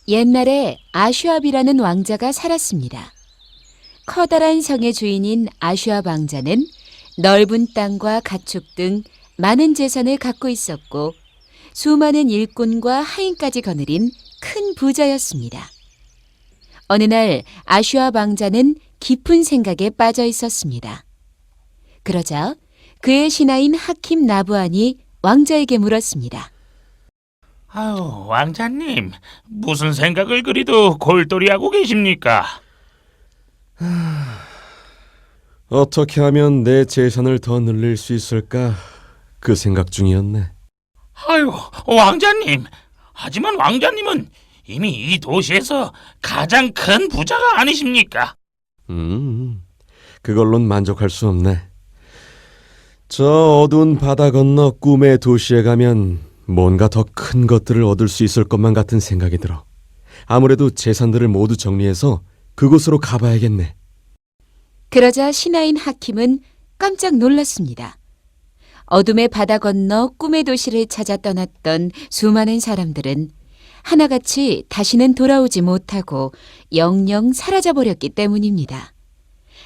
옛날에 아슈압이라는 왕자가 살았습니다. 커다란 성의 주인인 아슈압 왕자는 넓은 땅과 가축 등 많은 재산을 갖고 있었고 수많은 일꾼과 하인까지 거느린 큰 부자였습니다. 어느 날 아슈압 왕자는 깊은 생각에 빠져 있었습니다. 그러자 그의 신하인 하킴 나부안이 왕자에게 물었습니다. 아유, 왕자님, 무슨 생각을 그리도 골똘히하고 계십니까? 어떻게 하면 내 재산을 더 늘릴 수 있을까? 그 생각 중이었네. 아유, 왕자님, 하지만 왕자님은 이미 이 도시에서 가장 큰 부자가 아니십니까? 그걸론 만족할 수 없네. 저 어두운 바다 건너 꿈의 도시에 가면 뭔가 더 큰 것들을 얻을 수 있을 것만 같은 생각이 들어. 아무래도 재산들을 모두 정리해서 그곳으로 가봐야겠네. 그러자 신하인 하킴은 깜짝 놀랐습니다. 어둠의 바다 건너 꿈의 도시를 찾아 떠났던 수많은 사람들은 하나같이 다시는 돌아오지 못하고 영영 사라져버렸기 때문입니다.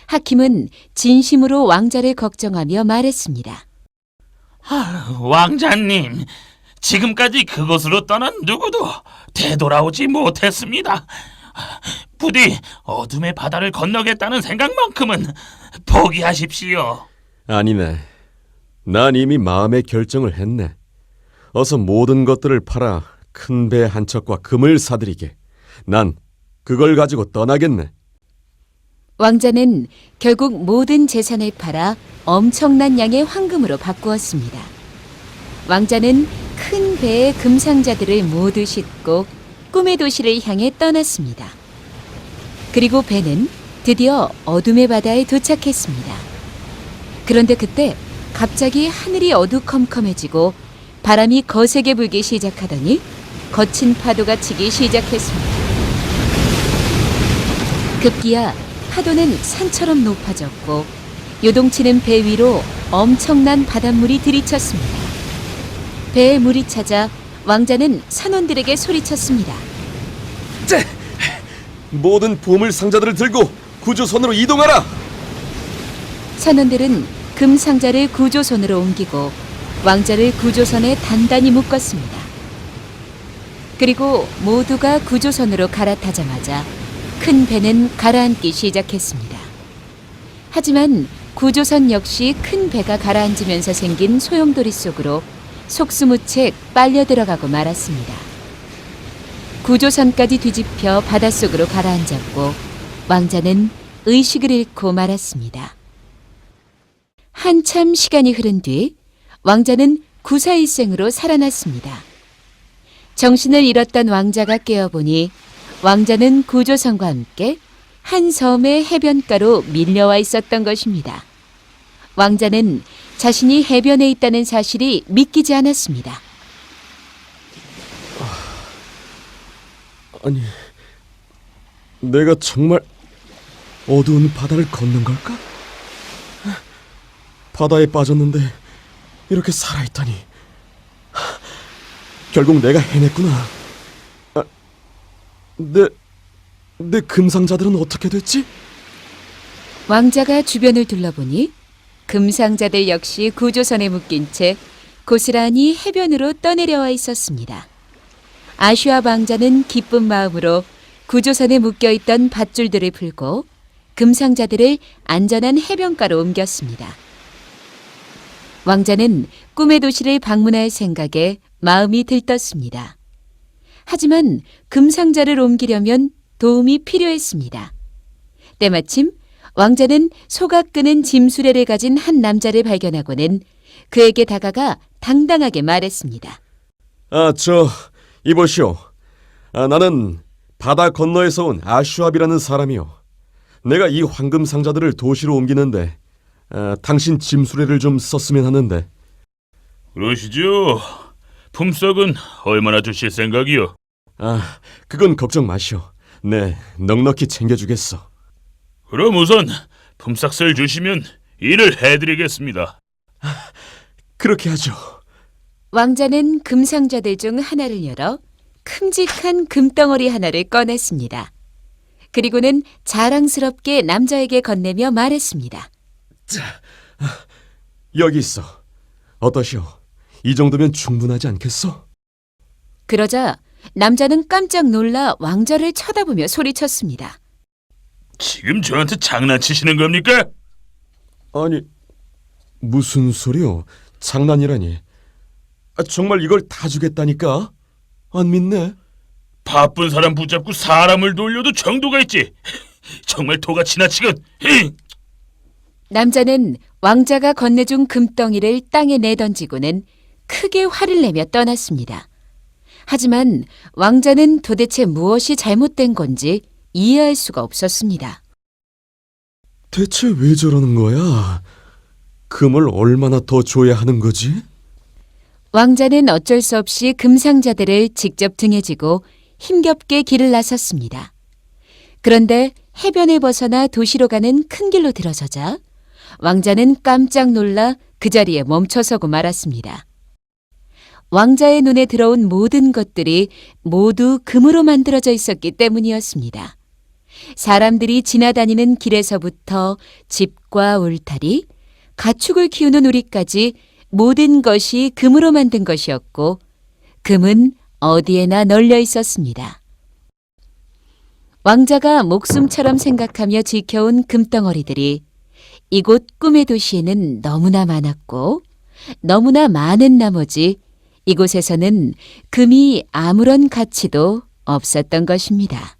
하킴은 진심으로 왕자를 걱정하며 말했습니다. 왕자님, 지금까지 그곳으로 떠난 누구도 되돌아오지 못했습니다. 부디 어둠의 바다를 건너겠다는 생각만큼은 포기하십시오. 아니네. 난 이미 마음의 결정을 했네. 어서 모든 것들을 팔아 큰 배 한 척과 금을 사들이게. 난 그걸 가지고 떠나겠네. 왕자는 결국 모든 재산을 팔아 엄청난 양의 황금으로 바꾸었습니다. 왕자는 큰 배에 금상자들을 모두 싣고 꿈의 도시를 향해 떠났습니다. 그리고 배는 드디어 어둠의 바다에 도착했습니다. 그런데 그때 갑자기 하늘이 어두컴컴해지고 바람이 거세게 불기 시작하더니 거친 파도가 치기 시작했습니다. 급기야 파도는 산처럼 높아졌고 요동치는 배 위로 엄청난 바닷물이 들이쳤습니다. 배에 물이 차자 왕자는 선원들에게 소리쳤습니다. 모든 보물 상자들을 들고 구조선으로 이동하라! 선원들은 금상자를 구조선으로 옮기고 왕자를 구조선에 단단히 묶었습니다. 그리고 모두가 구조선으로 갈아타자마자 큰 배는 가라앉기 시작했습니다. 하지만 구조선 역시 큰 배가 가라앉으면서 생긴 소용돌이 속으로 속수무책 빨려 들어가고 말았습니다. 구조선까지 뒤집혀 바닷속으로 가라앉았고 왕자는 의식을 잃고 말았습니다. 한참 시간이 흐른 뒤 왕자는 구사일생으로 살아났습니다. 정신을 잃었던 왕자가 깨어보니 왕자는 구조선과 함께 한 섬의 해변가로 밀려와 있었던 것입니다. 왕자는 자신이 해변에 있다는 사실이 믿기지 않았습니다. 아니, 내가 정말 어두운 바다를 걷는 걸까? 바다에 빠졌는데 이렇게 살아있다니. 결국 내가 해냈구나. 내 금상자들은 어떻게 됐지? 왕자가 주변을 둘러보니 금상자들 역시 구조선에 묶인 채 고스란히 해변으로 떠내려와 있었습니다. 아슈압 왕자는 기쁜 마음으로 구조선에 묶여있던 밧줄들을 풀고 금상자들을 안전한 해변가로 옮겼습니다. 왕자는 꿈의 도시를 방문할 생각에 마음이 들떴습니다. 하지만 금상자를 옮기려면 도움이 필요했습니다. 때마침 왕자는 소가 끄는 짐수레를 가진 한 남자를 발견하고는 그에게 다가가 당당하게 말했습니다. 이보시오. 나는 바다 건너에서 온 아슈압이라는 사람이요. 내가 이 황금 상자들을 도시로 옮기는데 당신 짐수레를 좀 썼으면 하는데. 그러시죠. 품삯은 얼마나 주실 생각이요? 그건 걱정 마시오. 네, 넉넉히 챙겨주겠어. 그럼 우선 품삯을 주시면 일을 해드리겠습니다. 그렇게 하죠. 왕자는 금상자들 중 하나를 열어 큼직한 금덩어리 하나를 꺼냈습니다. 그리고는 자랑스럽게 남자에게 건네며 말했습니다. 여기 있어. 어떠시오? 이 정도면 충분하지 않겠어? 그러자 남자는 깜짝 놀라 왕자를 쳐다보며 소리쳤습니다. 지금 저한테 장난치시는 겁니까? 아니, 무슨 소리요? 장난이라니. 정말 이걸 다 주겠다니까? 안 믿네. 바쁜 사람 붙잡고 사람을 돌려도 정도가 있지. 정말 도가 지나치군. 남자는 왕자가 건네준 금덩이를 땅에 내던지고는 크게 화를 내며 떠났습니다. 하지만 왕자는 도대체 무엇이 잘못된 건지 이해할 수가 없었습니다. 대체 왜 저러는 거야? 금을 얼마나 더 줘야 하는 거지? 왕자는 어쩔 수 없이 금상자들을 직접 등에 지고 힘겹게 길을 나섰습니다. 그런데 해변을 벗어나 도시로 가는 큰 길로 들어서자 왕자는 깜짝 놀라 그 자리에 멈춰서고 말았습니다. 왕자의 눈에 들어온 모든 것들이 모두 금으로 만들어져 있었기 때문이었습니다. 사람들이 지나다니는 길에서부터 집과 울타리, 가축을 키우는 우리까지 모든 것이 금으로 만든 것이었고 금은 어디에나 널려 있었습니다. 왕자가 목숨처럼 생각하며 지켜온 금덩어리들이 이곳 꿈의 도시에는 너무나 많았고 너무나 많은 나머지 이곳에서는 금이 아무런 가치도 없었던 것입니다.